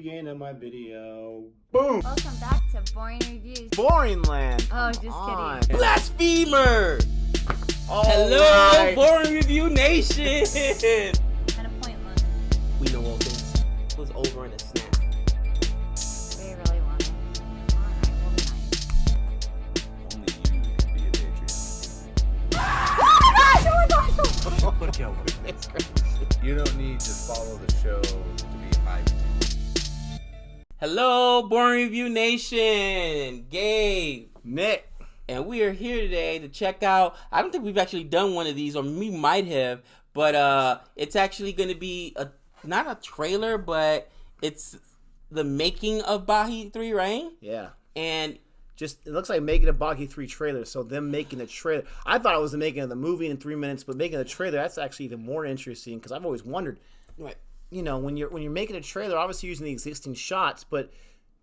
Beginning of my video. Boom! Welcome back to Boring Reviews. Boring land. Oh, just kidding. Blasphemer! All Hello, right. Boring Review Nation! Kind of pointless. We know all things. It was over in a snap. We really want it. Alright, we'll be nice. Only you can be a Patreon. Oh my gosh! You don't need to follow the show to be hyped. Hello, Boring Review Nation! Gabe. Nick. And we are here today to check out, I don't think we've actually done one of these, or we might have, but it's actually going to be, not a trailer, but it's the making of Baaghi 3, right? Yeah. And Just it looks like making a Baaghi 3 trailer. So them making a trailer. I thought it was the making of the movie in 3 minutes, but making a trailer, that's actually even more interesting because I've always wondered, right. you know, when you're making a trailer, obviously using the existing shots, but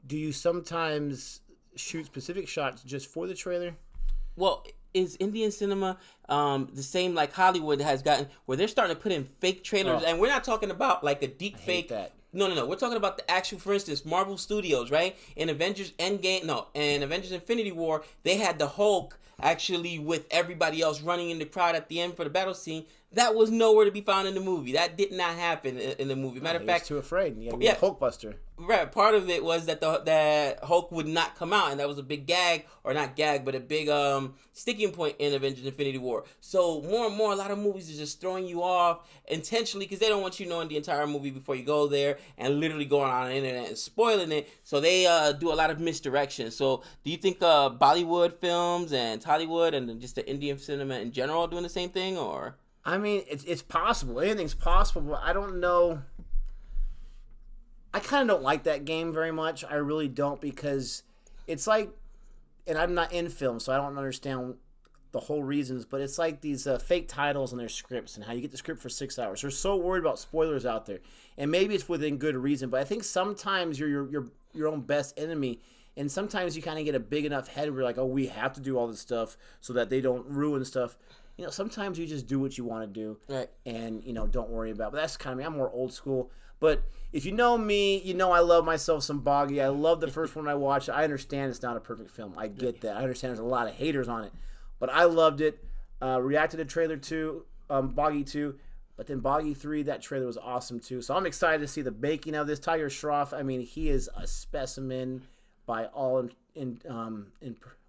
do you sometimes shoot specific shots just for the trailer? Well, is Indian cinema the same like Hollywood has gotten, where they're starting to put in fake trailers, and we're not talking about like a deep fake. That. No. We're talking about the actual, for instance, Marvel Studios, right? In Avengers Infinity War, they had the Hulk actually with everybody else running in the crowd at the end for the battle scene. That was nowhere to be found in the movie. That did not happen in the movie. Matter of fact, too afraid. You gotta be a Hulkbuster. right. Part of it was that that Hulk would not come out, and that was a big gag, or not gag, but a big sticking point in Avengers Infinity War. So more and more, a lot of movies are just throwing you off intentionally because they don't want you knowing the entire movie before you go there, and literally going on the internet and spoiling it. So they do a lot of misdirection. So do you think Bollywood films and Tollywood and just the Indian cinema in general are doing the same thing, or? I mean, it's possible. Anything's possible, but I don't know. I kind of don't like that game very much. I really don't, because it's like, and I'm not in film, so I don't understand the whole reasons, but it's like these fake titles in their scripts and how you get the script for 6 hours. They're so worried about spoilers out there, and maybe it's within good reason, but I think sometimes you're your own best enemy, and sometimes you kind of get a big enough head where you're like, oh, we have to do all this stuff so that they don't ruin stuff. You know, sometimes you just do what you want to do, right? And, you know, don't worry about it. But that's kind of me. I'm more old school. But if you know me, you know I love myself some Baaghi. I love the first one I watched. I understand it's not a perfect film. I get that. I understand there's a lot of haters on it. But I loved it. Reacted to trailer 2, Baaghi 2. But then Baaghi 3, that trailer was awesome too. So I'm excited to see the making of this. Tiger Shroff, I mean, he is a specimen by all in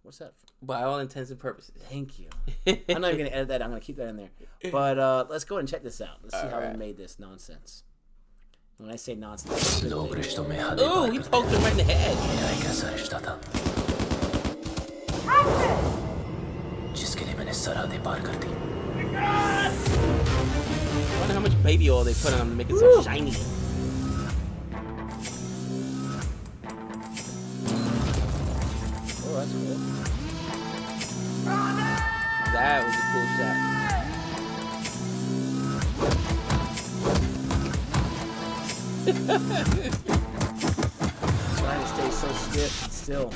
what's that? By all intents and purposes. Thank you. I'm not even going to edit that. I'm going to keep that in there. But let's go and check this out. Let's see how they made this nonsense. When I say nonsense, ooh, he poked him right in the head. I wonder how much baby oil they put on him to make it so shiny. oh, that's cool. That was a cool shot. Trying to stay so stiff and still.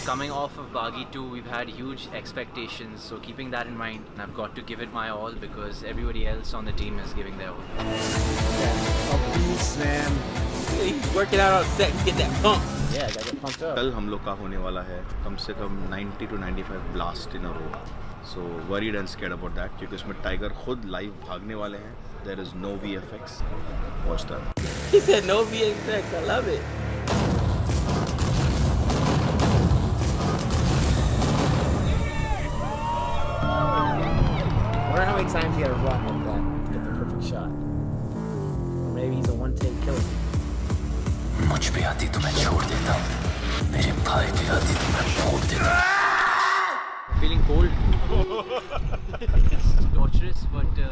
Coming off of Baaghi 2, we've had huge expectations, so keeping that in mind, I've got to give it my all because everybody else on the team is giving their all. Oh, beast, man. He's working out on set to get that pump. Yeah, I gotta get pumped up. कल हम लोग का होने वाला है कम से कम 90 to 95 blast in a row. So worried and scared about that क्योंकि उसमें टाइगर खुद लाइव भागने वाले हैं. There is no VFX. Watch that. He said no VFX. I love it. I wonder how many times he had to run like that to get the perfect shot. Or maybe he's a one-take killer. मुझ पे आती तो मैं छोड़ देता, मेरे भाई पे आती तो मैं फोड़ देता. Feeling cold. It's torturous, but the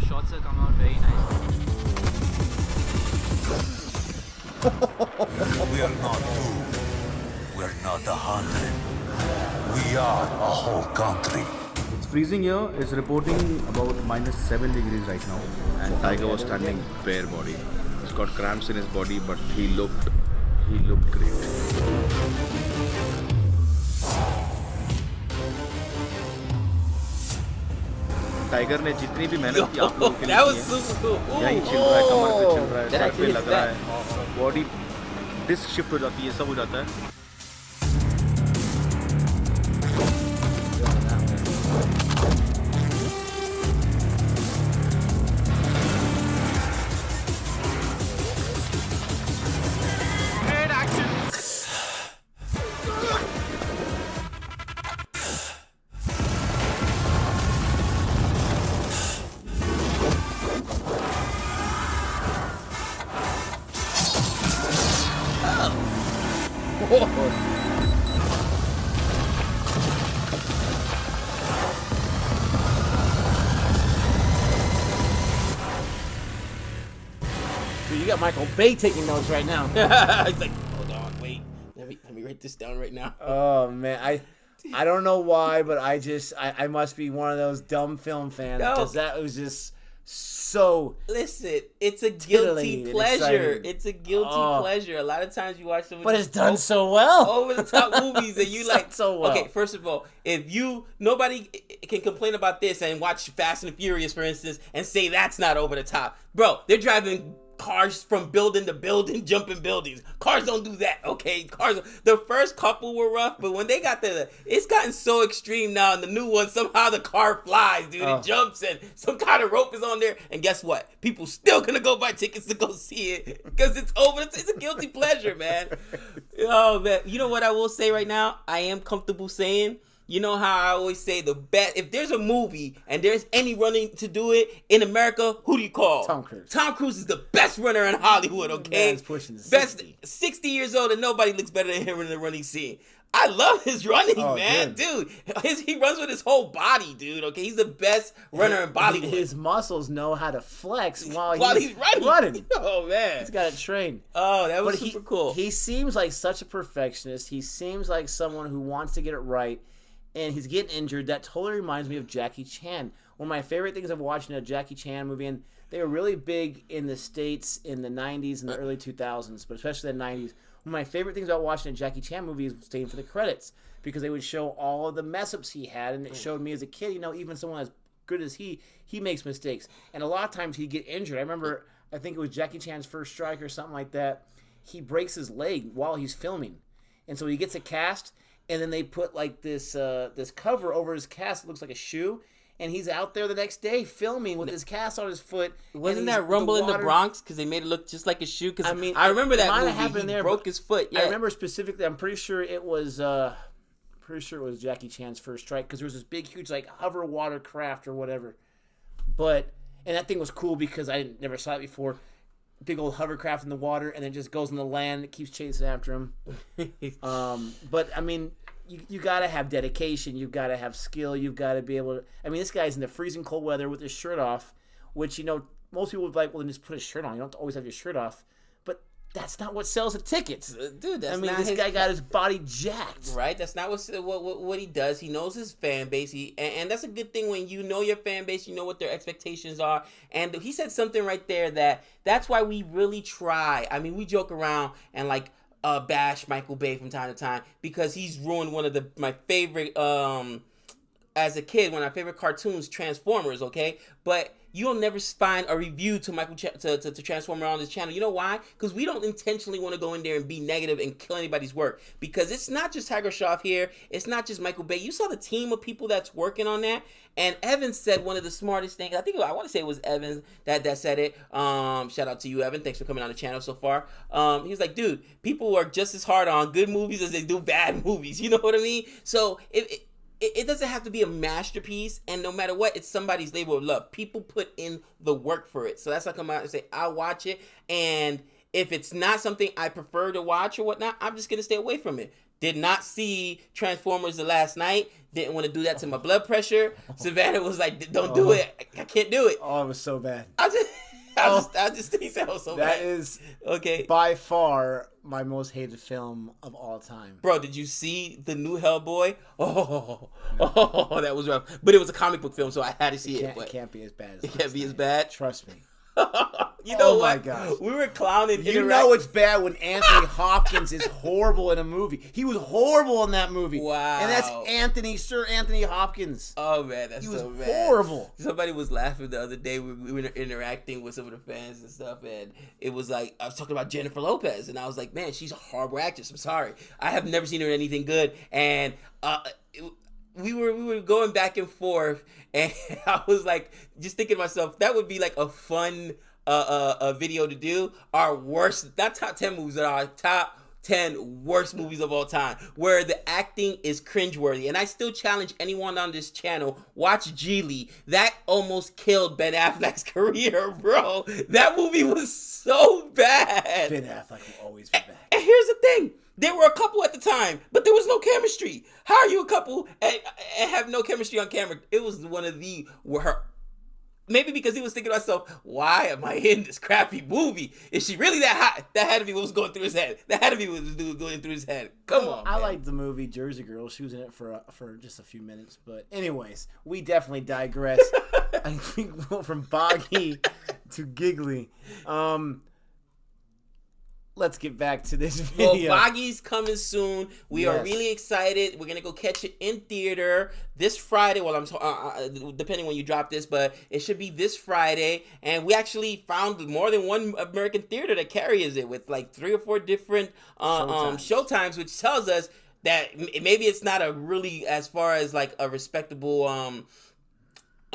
shots have come out very nice. We are not two. We're not 100. We are a whole country. It's freezing here. It's reporting about -7 degrees right now. And Tiger was standing bare body. He's got cramps in his body, but he looked great. Tiger ने जितनी भी मेहनत की आप लोगों के लिए That की was है, super cool. यहीं छिल रहा है, कमर पे छिल रहा है, That सर actually पे is लग रहा bad. है, बॉडी डिस्क शिफ्ट हो जाती है, सब हो जाता है. Dude, you got Michael Bay taking notes right now. He's like, hold on, wait. Let me write this down right now. Oh man, I don't know why, but I must be one of those dumb film fans No. because that was just so. Listen, it's a guilty Titillating and pleasure. exciting. It's a guilty Oh. pleasure. A lot of times you watch some of But these it's done so well. over the top movies and you It's like done so well. Okay, first of all, if nobody can complain about this and watch Fast and Furious, for instance, and say that's not over the top. Bro, they're driving cars from building to building, jumping buildings. Cars don't do that, okay? The first couple were rough, but when they got it's gotten so extreme now. In the new one, somehow the car flies, dude. Oh. It jumps and some kind of rope is on there. And guess what? People still gonna go buy tickets to go see it because it's over. It's a guilty pleasure, man. Oh man, you know what I will say right now? I am comfortable saying. You know how I always say the best, if there's a movie and there's any running to do it in America, who do you call? Tom Cruise. Tom Cruise is the best runner in Hollywood, okay? Man's pushing Best 60. 60 years old and nobody looks better than him in the running scene. I love his running, Oh, man. good. Dude, he runs with his whole body, dude, okay? He's the best runner in Bollywood. His muscles know how to flex while he's running. Oh, man. He's got it trained. Oh, that was But super cool. He seems like such a perfectionist. He seems like someone who wants to get it right, and he's getting injured. That totally reminds me of Jackie Chan. One of my favorite things of watching a Jackie Chan movie, and they were really big in the States in the 90s and the early 2000s, but especially the 90s. One of my favorite things about watching a Jackie Chan movie is staying for the credits, because they would show all of the mess-ups he had, and it showed me as a kid, even someone as good as he makes mistakes. And a lot of times he'd get injured. I remember, I think it was Jackie Chan's First Strike or something like that. He breaks his leg while he's filming. And so he gets a cast, and then they put like this cover over his cast. It looks like a shoe. And he's out there the next day filming with his cast on his foot. Wasn't that Rumble in the Bronx? Because they made it look just like a shoe. Because I remember it that might movie. have happened He there, broke but his foot. Yeah. I remember specifically. I'm pretty sure it was. Jackie Chan's First Strike, because there was this big, huge like hover watercraft or whatever. And that thing was cool because I never saw it before. Big old hovercraft in the water, and then just goes in the land. It keeps chasing after him. But I mean, you got to have dedication. You've got to have skill. You've got to be able to. I mean, this guy's in the freezing cold weather with his shirt off, which most people would be like, well, then just put his shirt on. You don't have to always have your shirt off. But that's not what sells the tickets, dude. That's this not guy got his body jacked. Right, that's not what he does. He knows his fan base, and that's a good thing when you know your fan base. You know what their expectations are, and he said something right there that's why we really try. I mean, we joke around and like bash Michael Bay from time to time because he's ruined one of my favorite as a kid, one of my favorite cartoons, Transformers. Okay, but you'll never find a review to Transformer on this channel. You know why? Because we don't intentionally want to go in there and be negative and kill anybody's work. Because it's not just Tiger Shroff here. It's not just Michael Bay. You saw the team of people that's working on that. And Evan said one of the smartest things. I want to say it was Evan that said it. Shout out to you, Evan. Thanks for coming on the channel so far. He was like, dude, people work just as hard on good movies as they do bad movies. You know what I mean? So it doesn't have to be a masterpiece, and no matter what, it's somebody's labor of love. People put in the work for it. So that's like I come out and say, I'll watch it, and if it's not something I prefer to watch or whatnot, I'm just going to stay away from it. Did not see Transformers the last night. Didn't want to do that to my blood pressure. Savannah was like, don't do it. I can't do it. Oh, it was so bad. I just think that was so bad. That is okay. By far my most hated film of all time. Bro, did you see the new Hellboy? Oh, that was rough. But it was a comic book film, so I had to see it. It can't be as bad as it can't be as bad. Trust me. You know Oh my what? gosh. We were clowning. You know it's bad when Anthony Hopkins is horrible in a movie. He was horrible in that movie. Wow. And that's Sir Anthony Hopkins. Oh man, that's He was so bad. horrible. Somebody was laughing the other day. We were interacting with some of the fans and stuff, and it was like I was talking about Jennifer Lopez, and I was like, man, she's a horrible actress. I'm sorry, I have never seen her in anything good, and we were going back and forth, and I was like, just thinking to myself, that would be like a fun a video to do. Our worst, not top 10 movies, but our top 10 worst movies of all time, where the acting is cringeworthy. And I still challenge anyone on this channel, watch Geely. That almost killed Ben Affleck's career, bro. That movie was so bad. Ben Affleck will always be back. And here's the thing. There were a couple at the time, but there was no chemistry. How are you a couple and have no chemistry on camera? It was one of the maybe because he was thinking to himself, why am I in this crappy movie? Is she really that hot? That had to be what was going through his head. That had to be what was going through his head. Come on, I man. liked the movie Jersey Girl. She was in it for just a few minutes. But anyways, we definitely digress. I think we went from Baaghi to Giggly. Let's get back to this video. Well, Baaghi's coming soon. We are really excited. We're gonna go catch it in theater this Friday. Well, I'm depending when you drop this, but it should be this Friday. And we actually found more than one American theater that carries it with like 3 or 4 different showtimes, which tells us that maybe it's not a really as far as like a respectable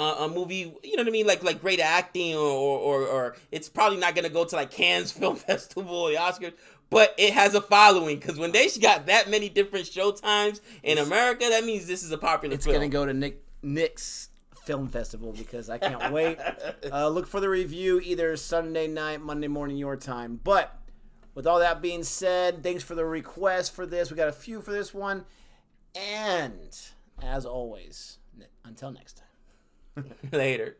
a movie, you know what I mean, like great acting, or it's probably not gonna go to like Cannes Film Festival or the Oscars, but it has a following, because when they got that many different showtimes in America, that means this is a popular It's film. gonna go to Nick's Film Festival, because I can't wait. Look for the review either Sunday night, Monday morning your time. But with all that being said, thanks for the request for this. We got a few for this one, and as always, until next time. Later.